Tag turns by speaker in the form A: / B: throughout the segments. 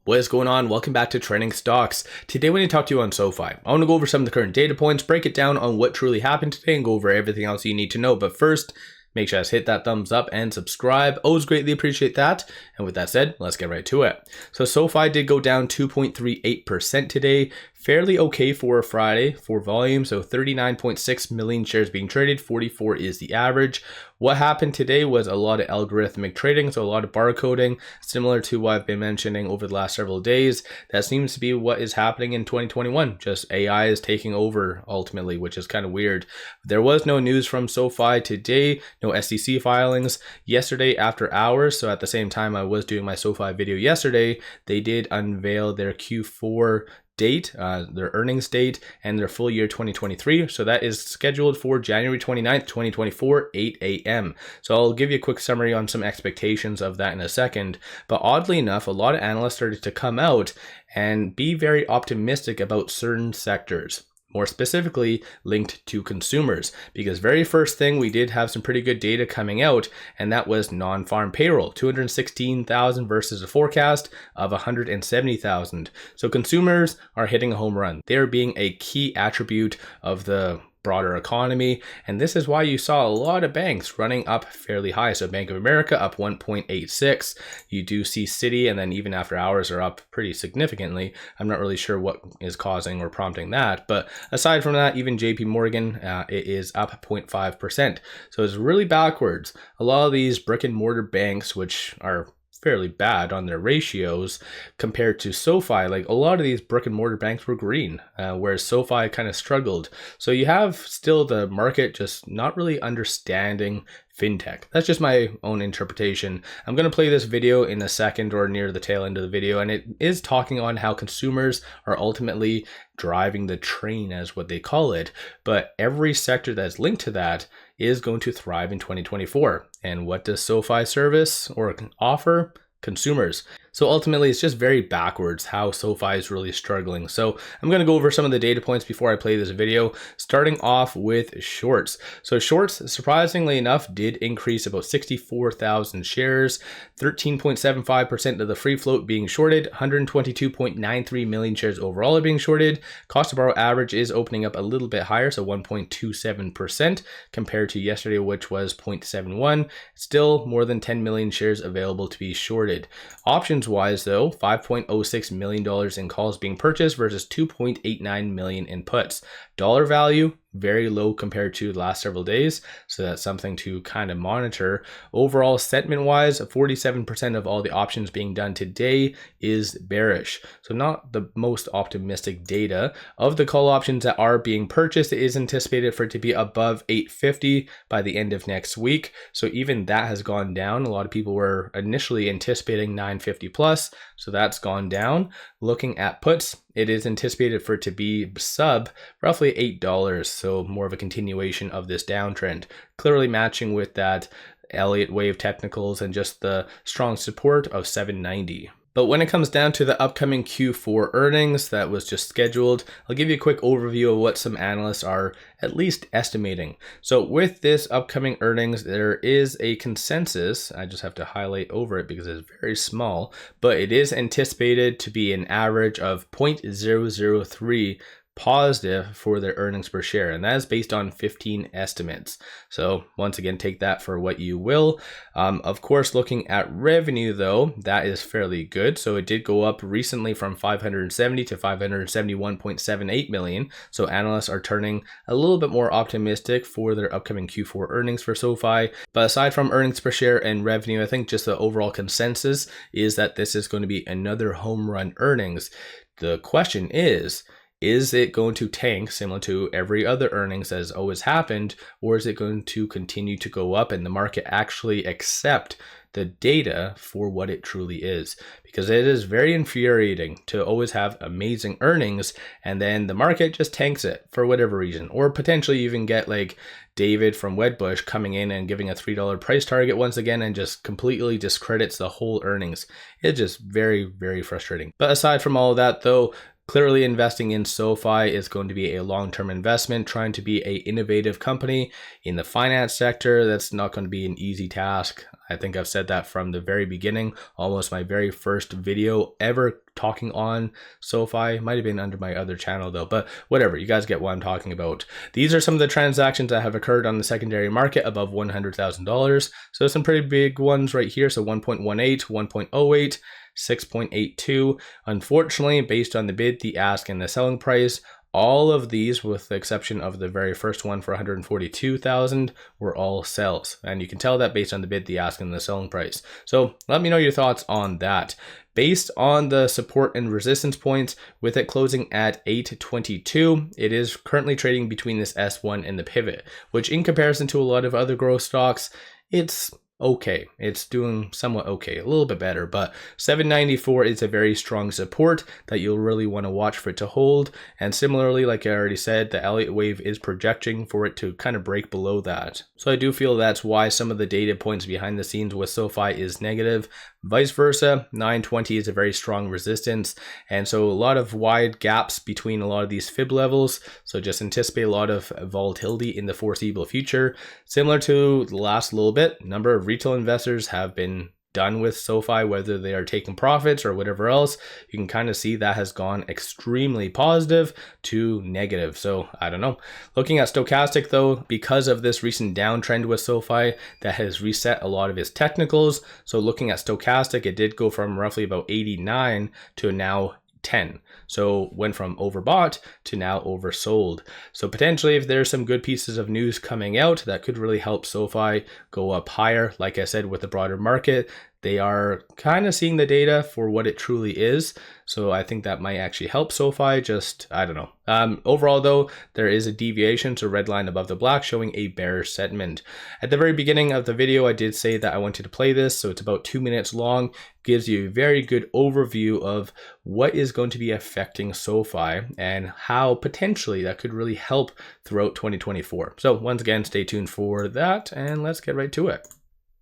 A: What is going on? Welcome back to Trending Stocks. Today when I talk to you on SoFi, I want to go over some of the current data points, break it down on what truly happened today, and go over everything else you need to know. But first, make sure to hit that thumbs up and subscribe. Always greatly appreciate that. And with that said, let's get right to it. So SoFi did go down 2.38% today. Fairly okay for a Friday for volume. So 39.6 million shares being traded. 44 is the average. What happened today was a lot of algorithmic trading. So a lot of barcoding, similar to what I've been mentioning over the last several days. That seems to be what is happening in 2021. Just AI is taking over ultimately, which is kind of weird. There was no news from SoFi today. No SEC filings yesterday after hours. So at the same time I was doing my SoFi video yesterday, they did unveil their Q4 date, their earnings date, and their full year 2023. So that is scheduled for January 29th, 2024, 8 a.m. So I'll give you a quick summary on some expectations of that in a second. But oddly enough, a lot of analysts started to come out and be very optimistic about certain sectors, more specifically linked to consumers, because very first thing we did have some pretty good data coming out, and that was non-farm payroll, 216,000 versus a forecast of 170,000. So consumers are hitting a home run. They're being a key attribute of the broader economy, and this is why you saw a lot of banks running up fairly high. So Bank of America up 1.86. You do see Citi, and then even after hours are up pretty significantly. I'm not really sure what is causing or prompting that, but aside from that, even JP Morgan, it is up 0.5%. So it's really backwards. A lot of these brick and mortar banks, which are fairly bad on their ratios compared to SoFi, like a lot of these brick and mortar banks were green, whereas SoFi kind of struggled. So you have still the market just not really understanding fintech. That's just my own interpretation. I'm going to play this video in a second or near the tail end of the video, and it is talking on how consumers are ultimately driving the train, as what they call it, but every sector that's linked to that is going to thrive in 2024. And what does SoFi service or offer? Consumers. So ultimately, it's just very backwards how SoFi is really struggling. So I'm going to go over some of the data points before I play this video, starting off with shorts. So shorts, surprisingly enough, did increase about 64,000 shares, 13.75% of the free float being shorted, 122.93 million shares overall are being shorted. Cost to borrow average is opening up a little bit higher, so 1.27% compared to yesterday, which was 0.71. Still more than 10 million shares available to be shorted. Options wise though, $5.06 million in calls being purchased versus 2.89 million in puts. Dollar value, very low compared to the last several days, so that's something to kind of monitor. Overall, sentiment wise, 47% of all the options being done today is bearish, so not the most optimistic data. Of the call options that are being purchased, it is anticipated for it to be above 850 by the end of next week, so even that has gone down. A lot of people were initially anticipating 950 plus, so that's gone down. Looking at puts, it is anticipated for it to be sub roughly $8, so more of a continuation of this downtrend, clearly matching with that Elliott wave technicals and just the strong support of 790. But when it comes down to the upcoming Q4 earnings that was just scheduled, I'll give you a quick overview of what some analysts are at least estimating. So with this upcoming earnings, there is a consensus. I just have to highlight over it because it's very small, but it is anticipated to be an average of 0.003 positive for their earnings per share, and that is based on 15 estimates. So once again, take that for what you will. Of course, looking at revenue though, that is fairly good. So it did go up recently from 570 to 571.78 million. So analysts are turning a little bit more optimistic for their upcoming Q4 earnings for SoFi. But aside from earnings per share and revenue, I think just the overall consensus is that this is going to be another home run earnings. The question is it going to tank similar to every other earnings that has always happened, or is it going to continue to go up and the market actually accept the data for what it truly is? Because it is very infuriating to always have amazing earnings and then the market just tanks it for whatever reason, or potentially even get like David from Wedbush coming in and giving a $3 price target once again and just completely discredits the whole earnings. It's just very, very frustrating. But aside from all of that though, Clearly, investing in SoFi is going to be a long-term investment, trying to be an innovative company in the finance sector. That's not going to be an easy task. I think I've said that from the very beginning, almost my very first video ever talking on SoFi. Might have been under my other channel though, but whatever, you guys get what I'm talking about. These are some of the transactions that have occurred on the secondary market above $100,000. So some pretty big ones right here. So 1.18, 1.08, 6.82. Unfortunately, based on the bid, the ask, and the selling price, all of these, with the exception of the very first one for 142,000, were all sells. And you can tell that based on the bid, the ask, and the selling price. So let me know your thoughts on that. Based on the support and resistance points, with it closing at 822, it is currently trading between this S1 and the pivot, which in comparison to a lot of other growth stocks, it's okay. It's doing somewhat okay, a little bit better, but 794 is a very strong support that you'll really want to watch for it to hold. And similarly, like I already said, the Elliott wave is projecting for it to kind of break below that. So I do feel that's why some of the data points behind the scenes with SoFi is negative. Vice versa, 920 is a very strong resistance, and so a lot of wide gaps between a lot of these fib levels, so just anticipate a lot of volatility in the foreseeable future. Similar to the last little bit, a number of retail investors have been done with SoFi, whether they are taking profits or whatever else. You can kind of see that has gone extremely positive to negative. So I don't know. Looking at stochastic though, because of this recent downtrend with SoFi, that has reset a lot of its technicals. So looking at stochastic, it did go from roughly about 89 to now 10. So went from overbought to now oversold. So potentially if there's some good pieces of news coming out, that could really help SoFi go up higher. Like I said, with the broader market, they are kind of seeing the data for what it truly is. So I think that might actually help SoFi, just, I don't know. Overall though, there is a deviation, so red line above the black showing a bearish sentiment. At the very beginning of the video, I did say that I wanted to play this, so it's about 2 minutes long. Gives you a very good overview of what is going to be affecting SoFi and how potentially that could really help throughout 2024. So once again, stay tuned for that, and let's get right to it.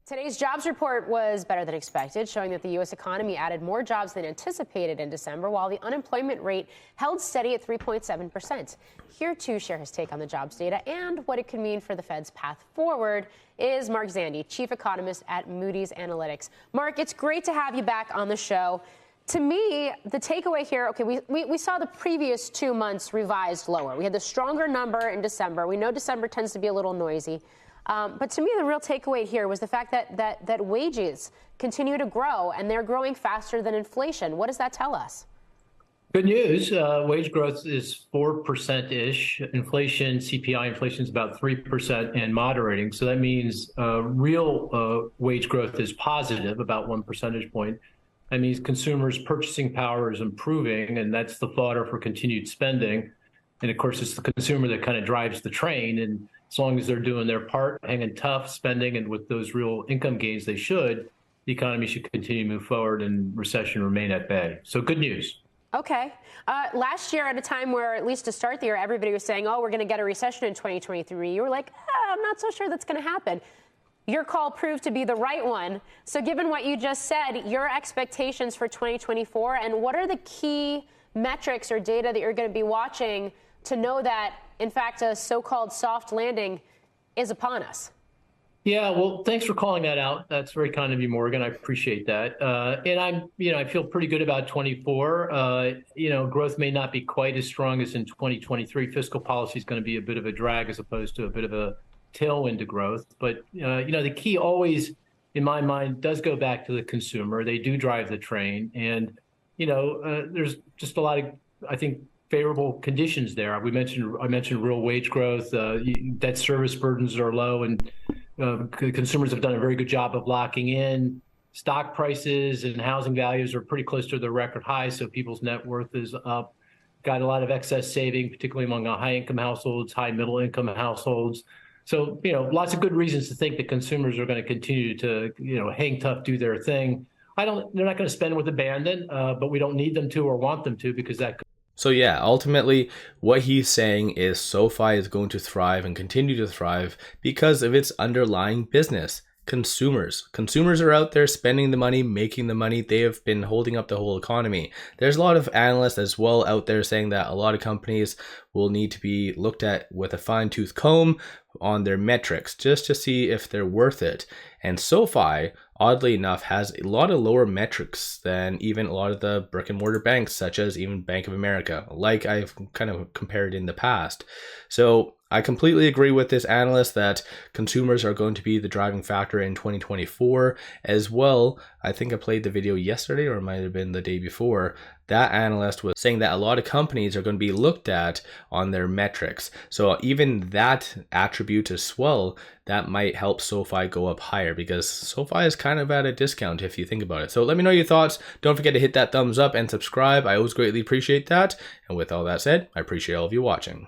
B: Today's jobs report was better than expected, showing that the U.S. economy added more jobs than anticipated in December, while the unemployment rate held steady at 3.7%. Here to share his take on the jobs data and what it could mean for the Fed's path forward is Mark Zandi, chief economist at Moody's Analytics. Mark, it's great to have you back on the show. To me, the takeaway here, okay, we saw the previous 2 months revised lower. We had the stronger number in December. We know December tends to be a little noisy. But to me, the real takeaway here was the fact that wages continue to grow, and they're growing faster than inflation. What does that tell us?
C: Good news. Wage growth is 4%-ish. Inflation, CPI inflation is about 3% and moderating. So that means real wage growth is positive, about 1 percentage point. That means consumers' purchasing power is improving, and that's the fodder for continued spending. And of course, it's the consumer that kind of drives the train. And as long as they're doing their part, hanging tough, spending, and with those real income gains they should, the economy should continue to move forward and recession remain at bay. So good news.
B: Okay. Last year, at a time where, at least to start the year, everybody was saying, oh, we're going to get a recession in 2023. You were like, I'm not so sure that's going to happen. Your call proved to be the right one. So given what you just said, your expectations for 2024, and what are the key metrics or data that you're going to be watching to know that, in fact, a so-called soft landing is upon us?
C: Yeah, well, thanks for calling that out. That's very kind of you, Morgan. I appreciate that. And I feel pretty good about 24. Growth may not be quite as strong as in 2023. Fiscal policy is going to be a bit of a drag as opposed to a bit of a tailwind to growth. But, the key always, in my mind, does go back to the consumer. They do drive the train. And, there's just a lot of, I think, favorable conditions there. I mentioned real wage growth. Debt service burdens are low, and consumers have done a very good job of locking in. Stock prices and housing values are pretty close to their record highs, so people's net worth is up. Got a lot of excess saving, particularly among high-income households, high middle-income households. So, lots of good reasons to think that consumers are going to continue to, hang tough, do their thing. They're not going to spend with abandon, but we don't need them to or want them to, because that.
A: So yeah, ultimately what he's saying is SoFi is going to thrive and continue to thrive because of its underlying business. consumers. Consumers are out there spending the money, making the money. They have been holding up the whole economy. There's a lot of analysts as well out there saying that a lot of companies will need to be looked at with a fine-tooth comb on their metrics just to see if they're worth it. And SoFi, oddly enough, has a lot of lower metrics than even a lot of the brick and mortar banks, such as even Bank of America, like I've kind of compared in the past. So I completely agree with this analyst that consumers are going to be the driving factor in 2024 as well. I think I played the video yesterday, or it might have been the day before. That analyst was saying that a lot of companies are going to be looked at on their metrics. So even that attribute as well, that might help SoFi go up higher, because SoFi is kind of at a discount if you think about it. So let me know your thoughts. Don't forget to hit that thumbs up and subscribe. I always greatly appreciate that. And with all that said, I appreciate all of you watching.